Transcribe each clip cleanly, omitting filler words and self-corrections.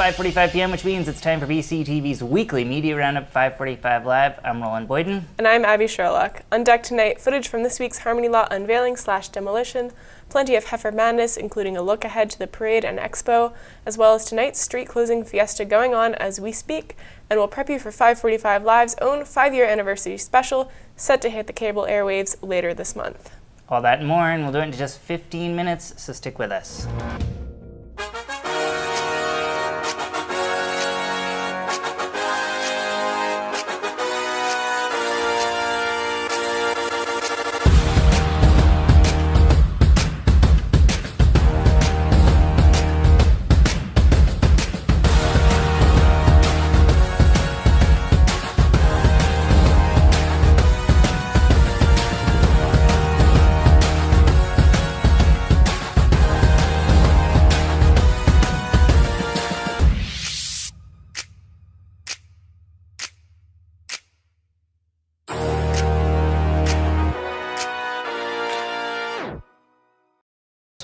5:45 p.m., which means it's time for BCTV's weekly Media Roundup 545 Live. I'm Roland Boyden. And I'm Abby Sherlock. On deck tonight, footage from this week's Harmony Lot unveiling/demolition, plenty of Heifer madness, including a look ahead to the parade and expo, as well as tonight's street closing fiesta going on as we speak, and we'll prep you for 545 Live's own 5-year anniversary special, set to hit the cable airwaves later this month. All that and more, and we'll do it in just 15 minutes, so stick with us.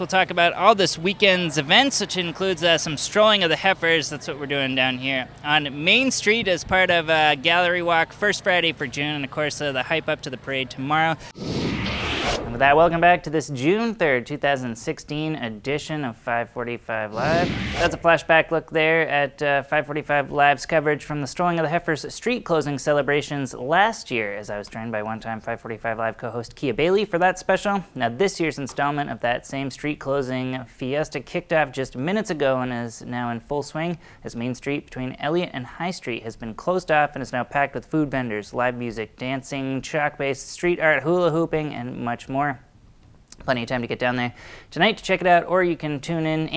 We'll talk about all this weekend's events, which includes some strolling of the Heifers. That's what we're doing down here on Main Street as part of Gallery Walk, first Friday for June, and of course the hype up to the parade tomorrow. And with that, welcome back to this June 3rd, 2016 edition of 545 Live. That's a flashback look there at 545 Live's coverage from the Strolling of the Heifers street closing celebrations last year, as I was joined by one-time 545 Live co-host Kia Bailey for that special. Now this year's installment of that same street closing fiesta kicked off just minutes ago and is now in full swing as Main Street between Elliott and High Street has been closed off and is now packed with food vendors, live music, dancing, chalk-based street art, hula hooping, and much more. Plenty of time to get down there tonight to check it out, or you can tune in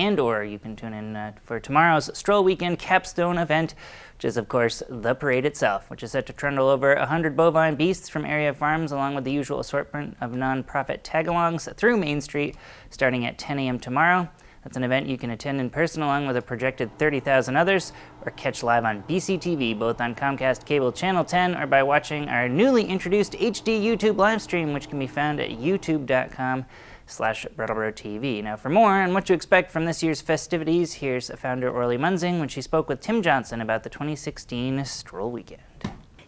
for tomorrow's Stroll Weekend capstone event, which is, of course, the parade itself, which is set to trundle over 100 bovine beasts from area farms, along with the usual assortment of non-profit tag-alongs through Main Street, starting at 10 a.m. tomorrow. That's an event you can attend in person along with a projected 30,000 others, or catch live on BCTV, both on Comcast Cable Channel 10 or by watching our newly introduced HD YouTube live stream, which can be found at youtube.com/Brattleboro TV. Now for more on what to expect from this year's festivities, here's founder Orly Munzing when she spoke with Tim Johnson about the 2016 Stroll Weekend.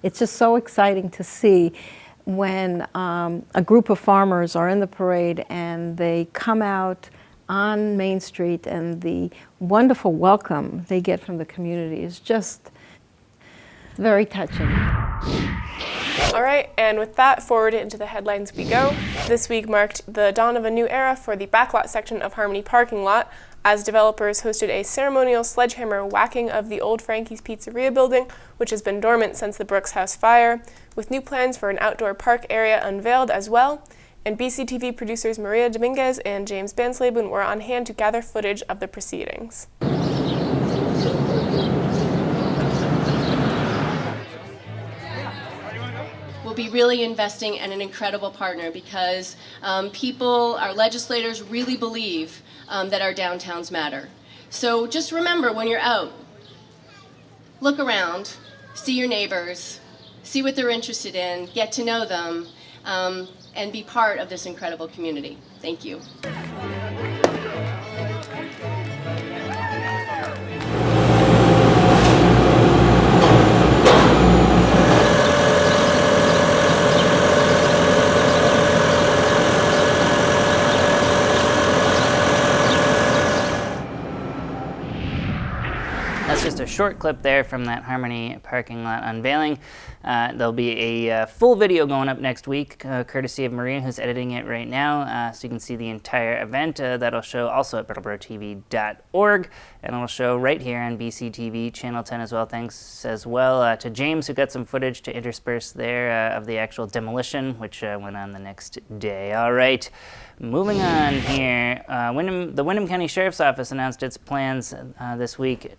It's just so exciting to see when a group of farmers are in the parade and they come out on Main Street, and the wonderful welcome they get from the community is just very touching. All right, and with that, forward into the headlines we go. This week marked the dawn of a new era for the backlot section of Harmony parking lot, as developers hosted a ceremonial sledgehammer whacking of the old Frankie's Pizzeria building, which has been dormant since the Brooks House fire, with new plans for an outdoor park area unveiled as well. And BCTV producers Maria Dominguez and James Bansleben were on hand to gather footage of the proceedings. We'll be really investing in an incredible partner because people, our legislators, really believe that our downtowns matter. So just remember when you're out, look around, see your neighbors, see what they're interested in, get to know them, and be part of this incredible community. Thank you. That's just a short clip there from that Harmony parking lot unveiling. There'll be a full video going up next week, courtesy of Maria, who's editing it right now, so you can see the entire event. That'll show also at BrattleboroTV.org, and it'll show right here on BCTV Channel 10 as well. Thanks as well to James, who got some footage to intersperse there of the actual demolition, which went on the next day. All right. Moving on here, the Windham County Sheriff's Office announced its plans this week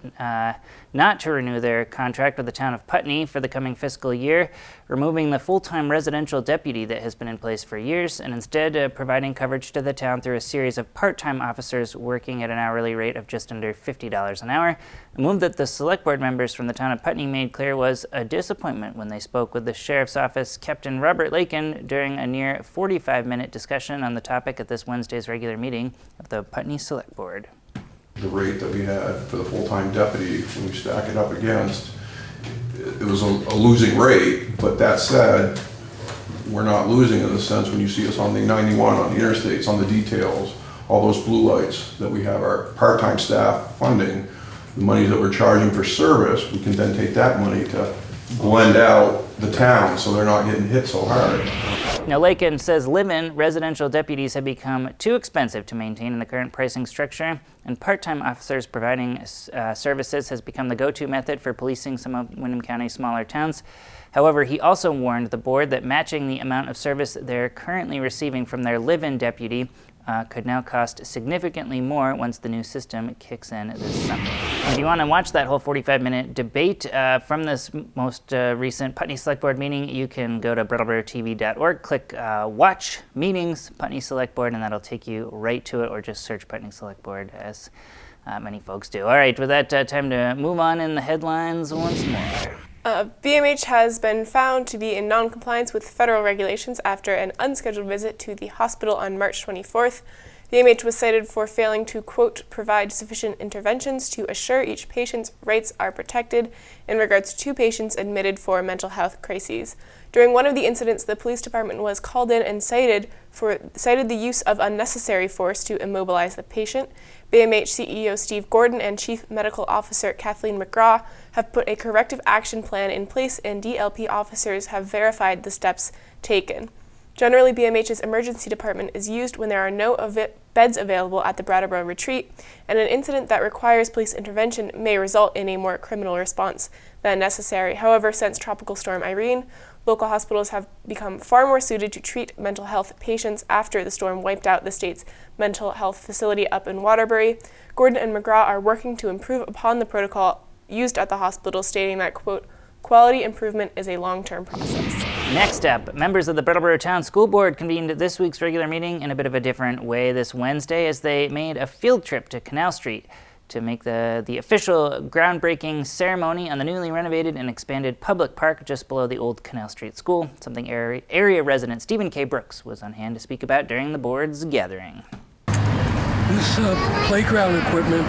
not to renew their contract with the town of Putney for the coming fiscal year, removing the full-time residential deputy that has been in place for years, and instead providing coverage to the town through a series of part-time officers working at an hourly rate of just under $50 an hour, a move that the select board members from the town of Putney made clear was a disappointment when they spoke with the Sheriff's Office Captain Robert Lakin during a near 45-minute discussion on the topic at this Wednesday's regular meeting of the Putney Select Board. The rate that we had for the full-time deputy, when you stack it up against, it was a losing rate, but that said, we're not losing in the sense when you see us on the 91, on the interstates, on the details, all those blue lights that we have our part-time staff funding, the money that we're charging for service, we can then take that money to blend out the town so they're not getting hit so hard. Now, Lakin says live-in residential deputies have become too expensive to maintain in the current pricing structure, and part-time officers providing services has become the go-to method for policing some of Windham County's smaller towns. However, he also warned the board that matching the amount of service they're currently receiving from their live-in deputy could now cost significantly more once the new system kicks in this summer. If you want to watch that whole 45-minute debate from this most recent Putney Select Board meeting, you can go to BrattleboroTV.org, click Watch Meetings, Putney Select Board, and that'll take you right to it, or just search Putney Select Board, as many folks do. All right, with that, time to move on in the headlines once more. BMH has been found to be in non-compliance with federal regulations after an unscheduled visit to the hospital on March 24th. BMH was cited for failing to, quote, provide sufficient interventions to assure each patient's rights are protected in regards to 2 patients admitted for mental health crises. During one of the incidents, the police department was called in and cited the use of unnecessary force to immobilize the patient. BMH CEO Steve Gordon and Chief Medical Officer Kathleen McGraw have put a corrective action plan in place, and DLP officers have verified the steps taken. Generally, BMH's emergency department is used when there are no beds available at the Brattleboro retreat, and an incident that requires police intervention may result in a more criminal response than necessary. However, since Tropical Storm Irene, local hospitals have become far more suited to treat mental health patients after the storm wiped out the state's mental health facility up in Waterbury. Gordon and McGraw are working to improve upon the protocol used at the hospital, stating that, quote, quality improvement is a long-term process. Next up, members of the Brattleboro Town School Board convened this week's regular meeting in a bit of a different way this Wednesday, as they made a field trip to Canal St to make the official groundbreaking ceremony on the newly renovated and expanded public park just below the old Canal St School, something area resident Stephen K. Brooks was on hand to speak about during the board's gathering. This playground equipment,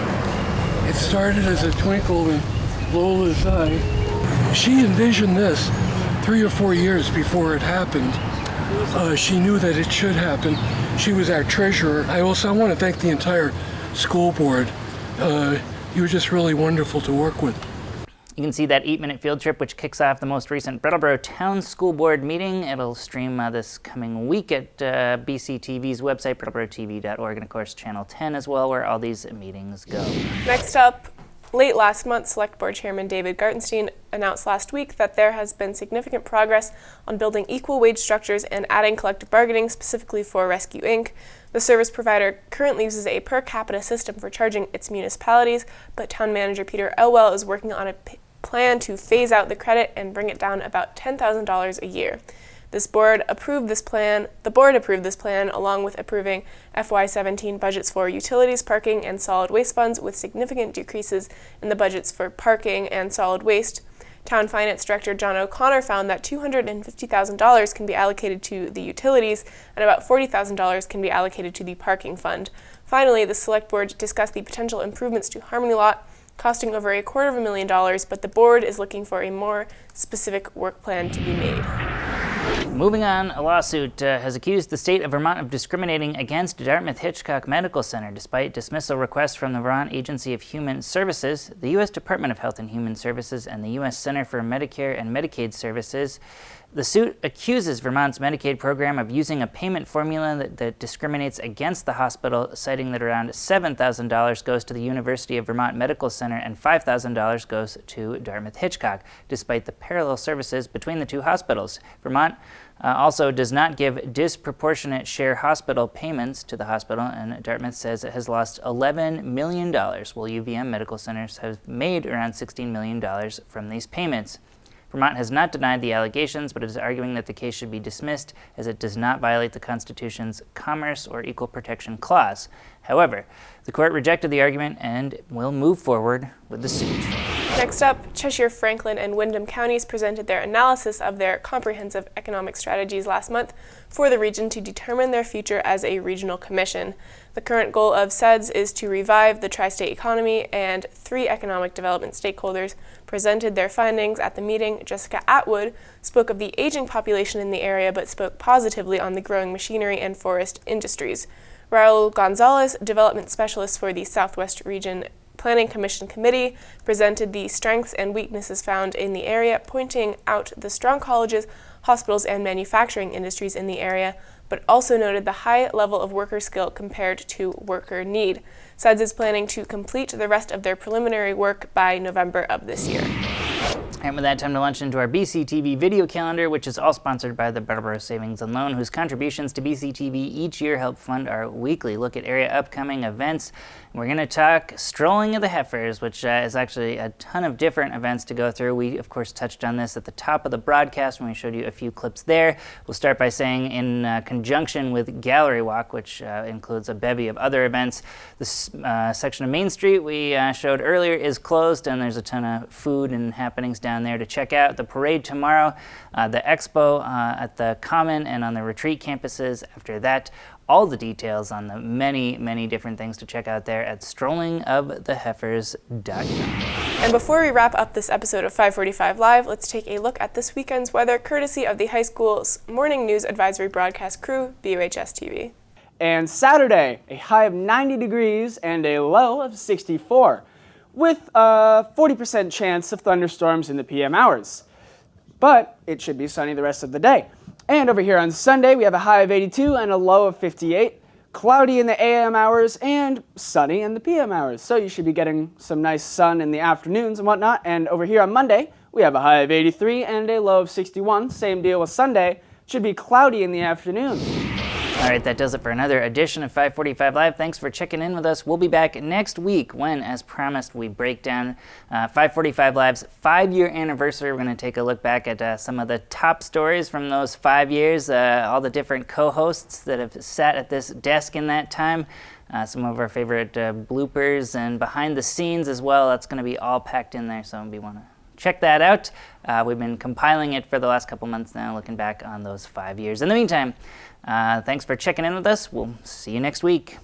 it started as a twinkle in Lola's eye. She envisioned this 3 or 4 years before it happened. She knew that it should happen. She was our treasurer. I want to thank the entire school board. You were just really wonderful to work with. You can see that 8-minute field trip, which kicks off the most recent Brattleboro Town School Board meeting. It'll stream this coming week at BCTV's website, BrattleboroTV.org, and of course Channel 10 as well, where all these meetings go. Next up, late last month, Select Board Chairman David Gartenstein announced last week that there has been significant progress on building equal wage structures and adding collective bargaining specifically for Rescue Inc. The service provider currently uses a per capita system for charging its municipalities, but Town Manager Peter Elwell is working on a plan to phase out the credit and bring it down about $10,000 a year. The board approved this plan along with approving FY17 budgets for utilities, parking, and solid waste funds, with significant decreases in the budgets for parking and solid waste. Town Finance Director John O'Connor found that $250,000 can be allocated to the utilities and about $40,000 can be allocated to the parking fund. Finally, the Select Board discussed the potential improvements to Harmony Lot, costing over $250,000, but the board is looking for a more specific work plan to be made. Moving on, a lawsuit has accused the state of Vermont of discriminating against Dartmouth-Hitchcock Medical Center despite dismissal requests from the Vermont Agency of Human Services, the U.S. Department of Health and Human Services, and the U.S. Center for Medicare and Medicaid Services. The suit accuses Vermont's Medicaid program of using a payment formula that discriminates against the hospital, citing that around $7,000 goes to the University of Vermont Medical Center and $5,000 goes to Dartmouth-Hitchcock, despite the parallel services between the two hospitals. Vermont also does not give disproportionate share hospital payments to the hospital, and Dartmouth says it has lost $11 million, while UVM medical centers have made around $16 million from these payments. Vermont has not denied the allegations, but is arguing that the case should be dismissed as it does not violate the Constitution's Commerce or Equal Protection Clause. However, the court rejected the argument and will move forward with the suit. Next up, Cheshire, Franklin, and Windham counties presented their analysis of their comprehensive economic strategies last month for the region to determine their future as a regional commission. The current goal of SEDS is to revive the tri-state economy, and 3 economic development stakeholders presented their findings at the meeting. Jessica Atwood spoke of the aging population in the area, but spoke positively on the growing machinery and forest industries. Raul Gonzalez, development specialist for the Southwest Region Planning Commission Committee, presented the strengths and weaknesses found in the area, pointing out the strong colleges, hospitals, and manufacturing industries in the area, but also noted the high level of worker skill compared to worker need. SEDS is planning to complete the rest of their preliminary work by November of this year. And with that, time to launch into our BCTV video calendar, which is all sponsored by the Brattleboro Savings and Loan, whose contributions to BCTV each year help fund our weekly look at area upcoming events. We're going to talk Strolling of the Heifers, which is actually a ton of different events to go through. We, of course, touched on this at the top of the broadcast when we showed you a few clips there. We'll start by saying in conjunction with Gallery Walk, which includes a bevy of other events, this section of Main Street we showed earlier is closed, and there's a ton of food and happenings down there to check out. The parade tomorrow, the expo at the Common and on the retreat campuses after that. All the details on the many, many different things to check out there at strollingoftheheifers.com. And before we wrap up this episode of 545 Live, let's take a look at this weekend's weather, courtesy of the high school's morning news advisory broadcast crew, BUHS TV. And Saturday, a high of 90 degrees and a low of 64, with a 40% chance of thunderstorms in the PM hours. But it should be sunny the rest of the day. And over here on Sunday, we have a high of 82 and a low of 58, cloudy in the AM hours and sunny in the PM hours. So you should be getting some nice sun in the afternoons and whatnot. And over here on Monday, we have a high of 83 and a low of 61. Same deal with Sunday. Should be cloudy in the afternoon. All right, that does it for another edition of 545 Live. Thanks for checking in with us. We'll be back next week when, as promised, we break down 545 Live's 5-year anniversary. We're going to take a look back at some of the top stories from those 5 years, all the different co-hosts that have sat at this desk in that time, some of our favorite bloopers and behind the scenes as well. That's going to be all packed in there, so we want to check that out. We've been compiling it for the last couple months now, looking back on those 5 years. In the meantime, thanks for checking in with us. We'll see you next week.